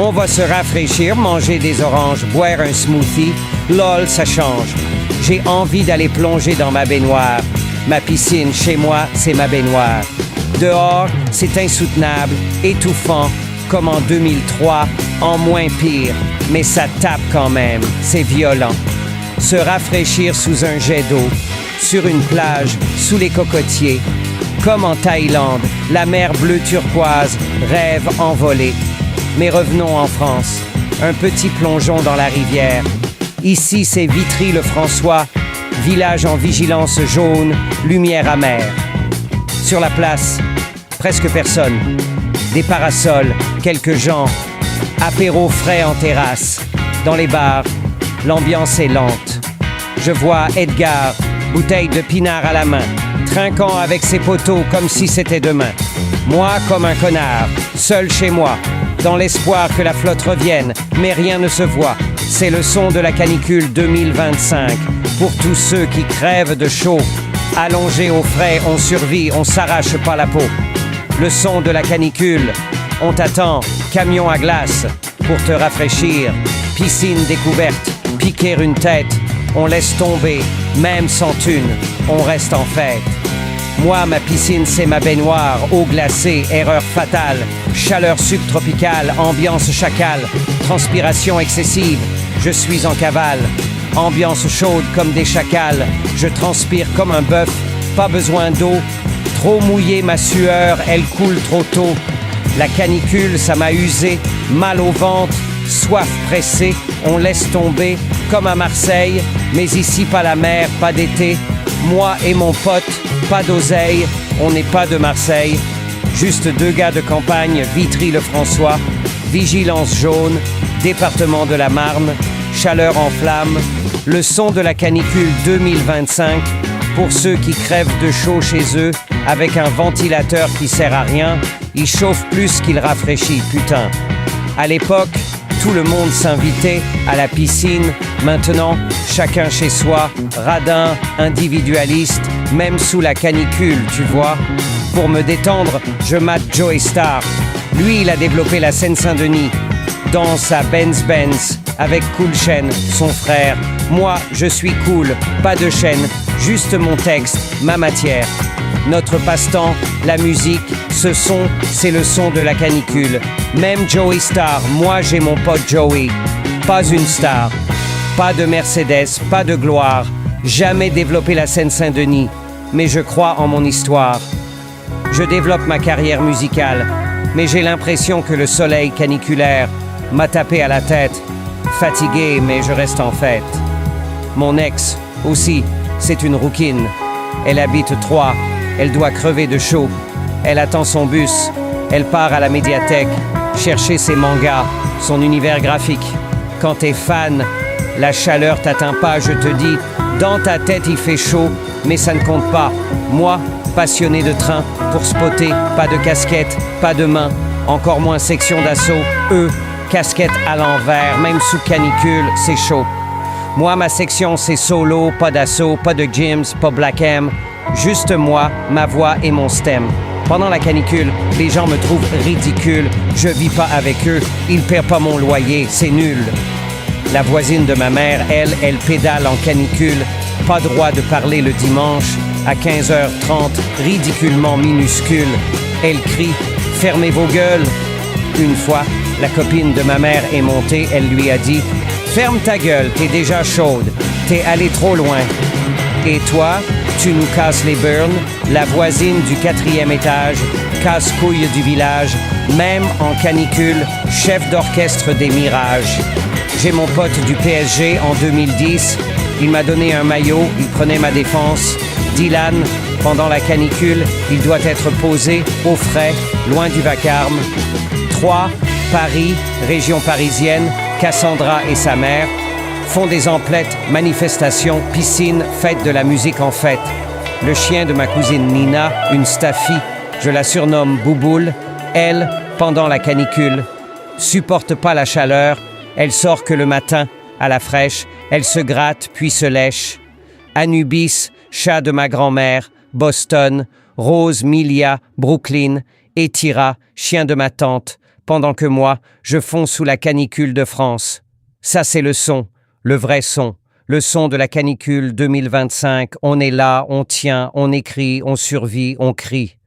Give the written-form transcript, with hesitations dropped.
On va se rafraîchir, manger des oranges, boire un smoothie. Lol, ça change. J'ai envie d'aller plonger dans ma baignoire. Ma piscine, chez moi, c'est ma baignoire. Dehors, c'est insoutenable, étouffant, comme en 2003, en moins pire. Mais ça tape quand même, c'est violent. Se rafraîchir sous un jet d'eau, sur une plage, sous les cocotiers. Comme en Thaïlande, la mer bleue turquoise, rêve envolé. Mais revenons en France, un petit plongeon dans la rivière. Ici, c'est Vitry-le-François, village en vigilance jaune, lumière amère. Sur la place, presque personne. Des parasols, quelques gens, apéro frais en terrasse. Dans les bars, l'ambiance est lente. Je vois Edgar, bouteille de pinard à la main, trinquant avec ses poteaux comme si c'était demain. Moi, comme un connard, seul chez moi, dans l'espoir que la flotte revienne, mais rien ne se voit. C'est le son de la canicule 2025. Pour tous ceux qui crèvent de chaud, allongés au frais, on survit, on s'arrache pas la peau. Le son de la canicule, on t'attend, camion à glace, pour te rafraîchir. Piscine découverte, piquer une tête, on laisse tomber, même sans thune, on reste en fête. Moi, ma piscine, c'est ma baignoire, eau glacée, erreur fatale, chaleur subtropicale, ambiance chacale, transpiration excessive, je suis en cavale, ambiance chaude comme des chacals, je transpire comme un bœuf, pas besoin d'eau, trop mouillée ma sueur, elle coule trop tôt. La canicule, ça m'a usé, mal au ventre, soif pressée, on laisse tomber, comme à Marseille, mais ici pas la mer, pas d'été, moi et mon pote, pas d'oseille, on n'est pas de Marseille, juste deux gars de campagne, Vitry-le-François, vigilance jaune, département de la Marne, chaleur en flamme, le son de la canicule 2025, pour ceux qui crèvent de chaud chez eux, avec un ventilateur qui sert à rien, il chauffe plus qu'il rafraîchit, putain. À l'époque, tout le monde s'invitait à la piscine. Maintenant, chacun chez soi, radin, individualiste, même sous la canicule, tu vois. Pour me détendre, je mate Joey Starr. Lui, il a développé la Seine-Saint-Denis dans sa Benz avec Cool Chain, son frère. Moi, je suis cool, pas de chaîne, juste mon texte, ma matière. Notre passe-temps, la musique, ce son, c'est le son de la canicule. Même Joey Starr, moi j'ai mon pote Joey. Pas une star, pas de Mercedes, pas de gloire. Jamais développé la Seine-Saint-Denis, mais je crois en mon histoire. Je développe ma carrière musicale, mais j'ai l'impression que le soleil caniculaire m'a tapé à la tête. Fatigué, mais je reste en fête. Mon ex, aussi, c'est une rouquine. Elle habite Troyes. Elle doit crever de chaud. Elle attend son bus. Elle part à la médiathèque chercher ses mangas, son univers graphique. Quand t'es fan, la chaleur t'atteint pas, je te dis. Dans ta tête, il fait chaud, mais ça ne compte pas. Moi, passionné de train, pour spotter, pas de casquette, pas de main, encore moins section d'assaut. Eux, casquette à l'envers, même sous canicule, c'est chaud. Moi, ma section, c'est solo, pas d'assaut, pas de gyms, pas Black M. Juste moi, ma voix et mon stem. Pendant la canicule, les gens me trouvent ridicule. Je vis pas avec eux, ils paient pas mon loyer, c'est nul. La voisine de ma mère, elle pédale en canicule. Pas droit de parler le dimanche, à 15h30, ridiculement minuscule. Elle crie « Fermez vos gueules !» Une fois, la copine de ma mère est montée, elle lui a dit « Ferme ta gueule, t'es déjà chaude, t'es allé trop loin. » Et toi, tu nous casses les burns, la voisine du 4e étage, casse-couille du village, même en canicule, chef d'orchestre des mirages. J'ai mon pote du PSG en 2010, il m'a donné un maillot, il prenait ma défense. Dylan, pendant la canicule, il doit être posé, au frais, loin du vacarme. 3, Paris, région parisienne, Cassandra et sa mère font des emplettes, manifestations, piscine, fête de la musique en fête. Le chien de ma cousine Nina, une staffie, je la surnomme Bouboule, elle, pendant la canicule, supporte pas la chaleur, elle sort que le matin, à la fraîche, elle se gratte puis se lèche. Anubis, chat de ma grand-mère, Boston, Rose, Milia, Brooklyn, Etira, chien de ma tante, pendant que moi, je fonds sous la canicule de France. Ça, c'est le son, le vrai son. Le son de la canicule 2025. On est là, on tient, on écrit, on survit, on crie.